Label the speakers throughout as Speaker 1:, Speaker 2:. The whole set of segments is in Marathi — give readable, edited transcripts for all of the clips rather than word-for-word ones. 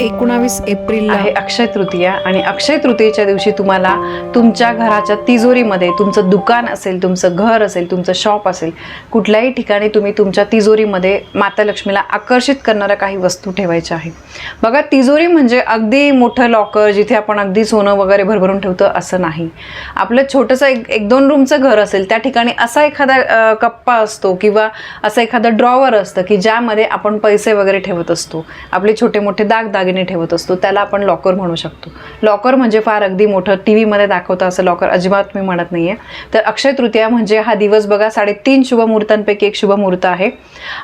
Speaker 1: 19 एप्रिल
Speaker 2: आहे अक्षय तृतीया आणि अक्षय तृतीयेच्या दिवशी तुम्हाला तुमच्या घराच्या तिजोरीमध्ये, तुमचं दुकान असेल, तुमचं घर असेल, तुमचं शॉप असेल, कुठल्याही ठिकाणी तुम्ही तुमच्या तिजोरीमध्ये माता लक्ष्मीला आकर्षित करणाऱ्या काही वस्तू ठेवायच्या आहेत. बघा, तिजोरी म्हणजे अगदी मोठं लॉकर जिथे आपण अगदी सोनं वगैरे भरभरून ठेवतो असं नाही. आपलं छोटंसं एक दोन रूमचं घर असेल त्या ठिकाणी असा एखादा कप्पा असतो किंवा असं एखादं ड्रॉवर असतं की ज्यामध्ये आपण पैसे वगैरे ठेवत असतो, आपले छोटे मोठे दागिने ठेवत असतो, त्याला आपण लॉकर म्हणू शकतो. लॉकर म्हणजे फार अगदी मोठं टी व्हीमध्ये दाखवतं असं लॉकर अजिबात मी म्हणत नाही आहे. तर अक्षय तृतीया म्हणजे हा दिवस बघा 3.5 शुभ मुहूर्तांपैकी एक शुभ मुहूर्त आहे.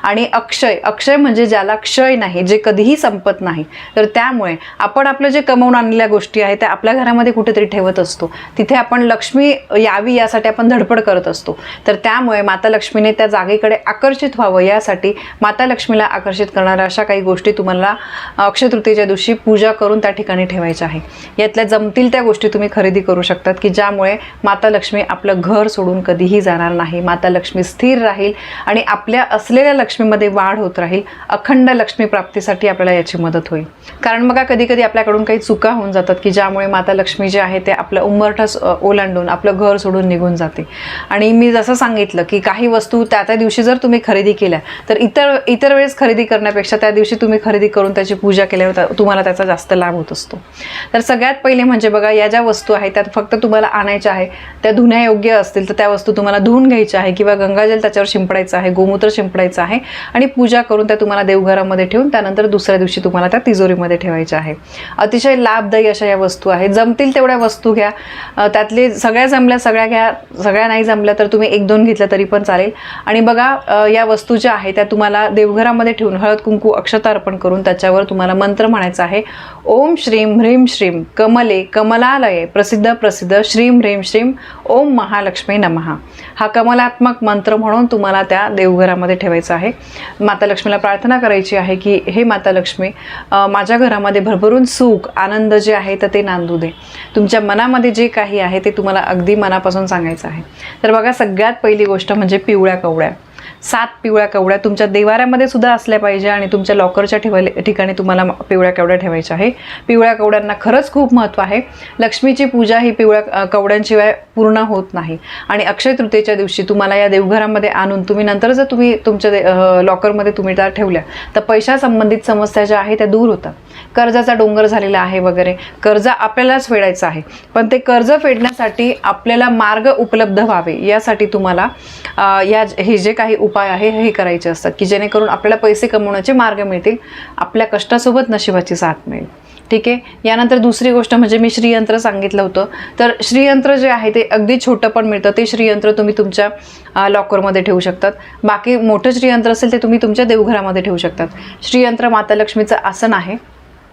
Speaker 2: आणि अक्षय म्हणजे ज्याला क्षय नाही, जे कधीही संपत नाही. तर त्यामुळे आपण आपलं जे कमवून आणलेल्या गोष्टी आहेत त्या आपल्या घरामध्ये कुठेतरी ठेवत असतो. तिथे आपण लक्ष्मी यावी यासाठी आपण धडपड करत असतो. तर त्यामुळे माता लक्ष्मीने त्या जागेकडे आकर्षित व्हावं यासाठी माता लक्ष्मीला आकर्षित करणाऱ्या अशा काही गोष्टी तुम्हाला अक्षय तृतीयेच्या दिवशी पूजा करून त्या ठिकाणी ठेवायच्या आहे. यातल्या जमतील त्या गोष्टी तुम्ही खरेदी करू शकतात की ज्यामुळे माता लक्ष्मी आपलं घर सोडून कधीही जाणार नाही. माता लक्ष्मी स्थिर राहील आणि आपल्या असलेल्या लक्ष्मीमध्ये वाढ होत राहील. अखंड लक्ष्मी प्राप्तीसाठी आपल्याला याची मदत होईल. कारण बघा, कधी कधी आपल्याकडून काही चुका होऊन जातात की ज्यामुळे माता लक्ष्मी जे आहे ते आपलं उंबरठा ओलांडून आपलं घर सोडून निघून जाते. आणि मी जसं सांगितलं की काही वस्तू त्या दिवशी जर तुम्ही खरेदी केल्या तर इतर वेळेस खरेदी करण्यापेक्षा त्या दिवशी तुम्ही खरेदी करून त्याची पूजा केल्यावर तुम्हाला त्याचा जास्त लाभ होत असतो. तर सगळ्यात पहिले म्हणजे बघा, या ज्या वस्तू आहेत त्यात फक्त तुम्हाला आणायच्या आहे, त्या धुण्यायोग्य असतील तर त्या वस्तू तुम्हाला धुवून घ्यायच्या आहे किंवा गंगाजल त्याच्यावर शिंपडायचं आहे, गोमूत्र शिंपडायचं आहे आणि पूजा करून त्या तुम्हाला देवघरामध्ये ठेवून त्यानंतर दुसऱ्या दिवशी तुम्हाला त्या तिजोरीमध्ये ठेवायच्या आहे. अतिशय लाभदायी अशा या वस्तू आहेत. जमतील तेवढ्या वस्तू घ्या. त्यातले सगळ्या जमल्या सगळ्या घ्या, सगळ्या नाही जमल्या तर तुम्ही 1-2 घेतल्या तरी पण चालेल. आणि बघा, या वस्तू ज्या आहेत त्या तुम्हाला देवघरामध्ये ठेवून हळद कुंकू अक्षता अर्पण करून त्याच्यावर तुम्हाला मंत्र म्हणायचा आहे. ओम श्रीम ह्रीम श्रीम कमले कमलालये प्रसिद्ध प्रसिद्ध श्रीम ह्रीम श्रीम ओम महालक्ष्मी नमः. हा कमलात्मक मंत्र म्हणून तुम्हाला त्या देवघरामध्ये ठेवायचा आहे. माता लक्ष्मीला प्रार्थना करायची आहे की हे माता लक्ष्मी, माझ्या घरामध्ये भरभरून सुख आनंद जे आहे तर ते नांदू दे. तुमच्या मनामध्ये जे काही आहे ते तुम्हाला अगदी मनापासून सांगायचं आहे. तर बघा, सगळ्यात पहिली गोष्ट म्हणजे पिवळ्या कवड्या. 7 पिवळ्या कवड्या तुमच्या देवाऱ्यामध्ये सुद्धा असल्या पाहिजे आणि तुमच्या लॉकरच्या ठिकाणी तुम्हाला पिवळ्या कवड्या ठेवायच्या आहे. पिवळ्या कवड्यांना खरंच खूप महत्त्व आहे. लक्ष्मीची पूजा ही पिवळ्या कवड्यांशिवाय पूर्ण होत नाही. आणि अक्षय तृतीयेच्या दिवशी तुम्हाला या देवघरामध्ये आणून तुम्ही नंतर जर तुम्ही तुमच्या लॉकरमध्ये तुम्ही त्या ठेवल्या तर पैशा संबंधित समस्या ज्या आहेत त्या दूर होतात. कर्जाचा डोंगर झालेला आहे वगैरे, कर्ज आपल्यालाच फेडायचं आहे, पण ते कर्ज फेडण्यासाठी आपल्याला मार्ग उपलब्ध व्हावे यासाठी तुम्हाला हे जे काही उपाय आहे हे करायचे असतात की जेणेकरून आपल्याला पैसे कमवण्याचे मार्ग मिळतील, आपल्या कष्टासोबत नशिबाची साथ मिळेल. ठीक आहे. यानंतर दुसरी गोष्ट म्हणजे मी श्रीयंत्र सांगितलं होतं. तर श्रीयंत्र जे आहे ते अगदी छोटं पण मिळतं. ते श्रीयंत्र तुम्ही तुमच्या लॉकरमध्ये ठेवू शकतात. बाकी मोठं श्रीयंत्र असेल ते तुम्ही तुमच्या देवघरामध्ये ठेवू शकतात. श्रीयंत्र माता लक्ष्मीचं आसन आहे.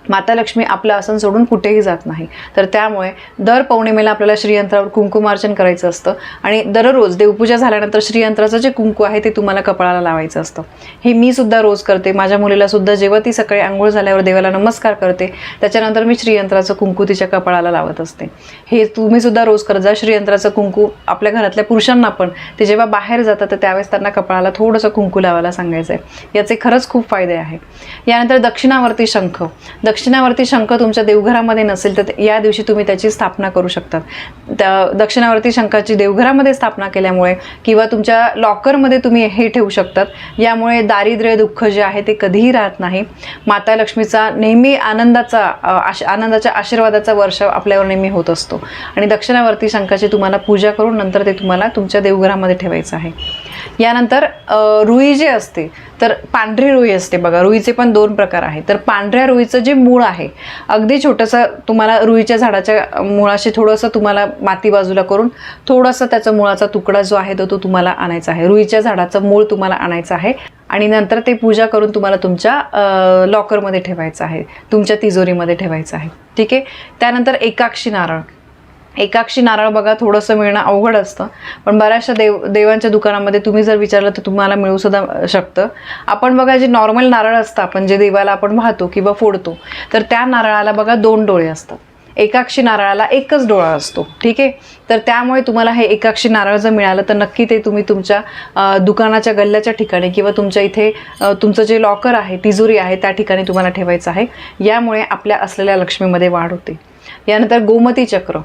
Speaker 2: माता लक्ष्मी आपलं आसन सोडून कुठेही जात नाही. तर त्यामुळे दर पौर्णिमेला आपल्याला श्रीयंत्रावर कुंकुमार्चन करायचं असतं आणि दररोज देवपूजा झाल्यानंतर श्रीयंत्राचं जे कुंकू आहे ते तुम्हाला कपाळाला लावायचं असतं. हे मी सुद्धा रोज करते. माझ्या मुलीला सुद्धा जेव्हा ती सकाळी आंघोळ झाल्यावर देवाला नमस्कार करते त्याच्यानंतर मी श्रीयंत्राचं कुंकू तिच्या कपाळाला लावत असते. हे तुम्ही सुद्धा रोज करत जा. श्रीयंत्राचं कुंकू आपल्या घरातल्या पुरुषांना पण ते जेव्हा बाहेर जातात तर त्यावेळेस त्यांना कपाळाला थोडंसं कुंकू लावायला सांगायचं आहे. याचे खरंच खूप फायदे आहेत. यानंतर दक्षिणावर्ती शंख. दक्षिणावर्ती शंख तुमच्या देवघरामध्ये नसेल तर या दिवशी तुम्ही त्याची स्थापना करू शकतात. त्या दक्षिणावर्ती शंखाची देवघरामध्ये स्थापना केल्यामुळे किंवा तुमच्या लॉकरमध्ये तुम्ही हे ठेवू शकतात. यामुळे दारिद्र्य दुःख जे आहे ते कधीही राहत नाही. माता लक्ष्मीचा नेहमी आनंदाच्या आशीर्वादाचा वर्ष आपल्यावर नेहमी होत असतो. आणि दक्षिणावर्ती शंखाची तुम्हाला पूजा करून नंतर ते तुम्हाला तुमच्या देवघरामध्ये ठेवायचं आहे. यानंतर रुई जे असते तर पांढरी रुई असते. बघा, रुईचे पण 2 प्रकार आहेत. तर पांढऱ्या रुईचं जे मूळ आहे अगदी छोटंसं, तुम्हाला रुईच्या झाडाच्या मुळाशी थोडंसं तुम्हाला माती बाजूला करून थोडंसं त्याचा मुळाचा तुकडा जो आहे तो तुम्हाला आणायचा आहे. रुईच्या झाडाचं मूळ तुम्हाला आणायचं आहे आणि नंतर ते पूजा करून तुम्हाला तुमच्या लॉकरमध्ये ठेवायचं आहे, तुमच्या तिजोरीमध्ये ठेवायचं आहे. ठीक आहे. त्यानंतर एकाक्षी नारळ. एकाक्षी नारळ बघा थोडंसं मिळणं अवघड असतं, पण बऱ्याचशा देवांच्या दुकानामध्ये तुम्ही जर विचारलं तर तुम्हाला मिळू सुद्धा शकतं. आपण बघा, जे नॉर्मल नारळ असतं आपण जे देवाला आपण वाहतो किंवा फोडतो तर त्या नारळाला बघा 2 डोळे असतात. एकाक्षी नारळाला एकच डोळा असतो, ठीक आहे. तर त्यामुळे तुम्हाला हे एकाक्षी नारळ जर मिळालं तर नक्की ते तुम्ही तुमच्या दुकानाच्या गल्ल्याच्या ठिकाणी किंवा तुमच्या इथे तुमचं जे लॉकर आहे, तिजोरी आहे, त्या ठिकाणी तुम्हाला ठेवायचं आहे. यामुळे आपल्या असलेल्या लक्ष्मीमध्ये वाढ होते. यानंतर गोमती चक्र,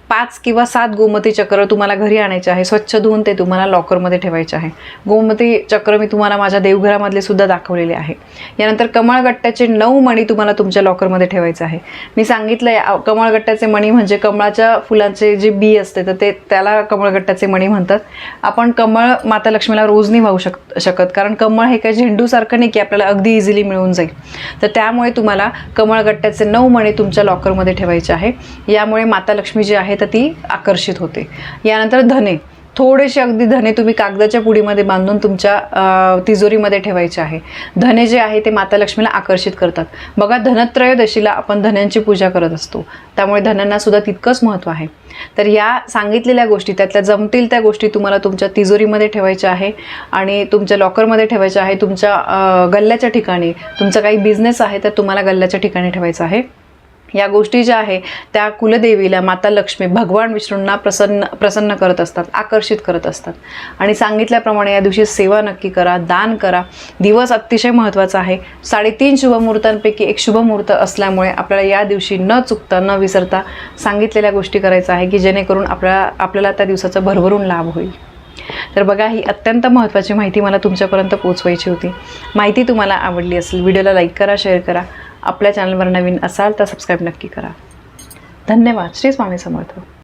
Speaker 2: 5 किंवा 7 गोमती चक्र तुम्हाला घरी आणायचे आहे. स्वच्छ धुवून ते तुम्हाला लॉकरमध्ये ठेवायचे आहे. गोमती चक्र मी तुम्हाला माझ्या देवघरामधले सुद्धा दाखवलेले आहे. यानंतर कमळगट्ट्याचे 9 मणी तुम्हाला तुमच्या लॉकरमध्ये ठेवायचे आहे. मी सांगितलं कमळगट्ट्याचे मणी म्हणजे कमळाच्या फुलांचे जे बी असते तर त्याला कमळगट्ट्याचे मणी म्हणतात. आपण कमळ माता लक्ष्मीला रोज नाही वाहू शकत, कारण कमळ हे काही झेंडूसारखं नाही की आपल्याला अगदी इझिली मिळून जाईल. तर त्यामुळे तुम्हाला कमळगट्ट्याचे 9 मणी तुमच्या लॉकरमध्ये ठेवायचे आहे. यामुळे माता लक्ष्मी जी आहे तर ती आकर्षित होते. यानंतर धने, थोडेसे अगदी धने तुम्ही कागदाच्या पुडीमध्ये बांधून तुमच्या तिजोरीमध्ये ठेवायचे आहे. धने जे आहे ते माता लक्ष्मीला आकर्षित करतात. बघा, धनत्रयोदशीला आपण धन्यांची पूजा करत असतो, त्यामुळे धन्यांना सुद्धा तितकंच महत्त्व आहे. तर या सांगितलेल्या गोष्टी, त्यातल्या जमतील त्या गोष्टी तुम्हाला तुमच्या तिजोरीमध्ये ठेवायच्या आहे आणि तुमच्या लॉकरमध्ये ठेवायच्या आहे. तुमच्या गल्ल्याच्या ठिकाणी, तुमचा काही बिझनेस आहे तर तुम्हाला गल्ल्याच्या ठिकाणी ठेवायचं आहे. या गोष्टी ज्या आहे त्या कुलदेवीला, माता लक्ष्मी, भगवान विष्णूंना प्रसन्न करत असतात, आकर्षित करत असतात. आणि सांगितल्याप्रमाणे या दिवशी सेवा नक्की करा, दान करा. दिवस अतिशय महत्त्वाचा आहे. 3.5 शुभमुहूर्तांपैकी एक शुभमुहूर्त असल्यामुळे आपल्याला या दिवशी न चुकता न विसरता सांगितलेल्या गोष्टी करायच्या आहे की जेणेकरून आपल्याला त्या दिवसाचा भरभरून लाभ होईल. तर बघा, ही अत्यंत महत्त्वाची माहिती मला तुमच्यापर्यंत पोहोचवायची होती. माहिती तुम्हाला आवडली असेल, व्हिडिओला लाईक करा, शेअर करा. आपल्या चॅनलवर नवीन असाल तर सबस्क्राईब नक्की करा. धन्यवाद. श्री स्वामी समर्थ.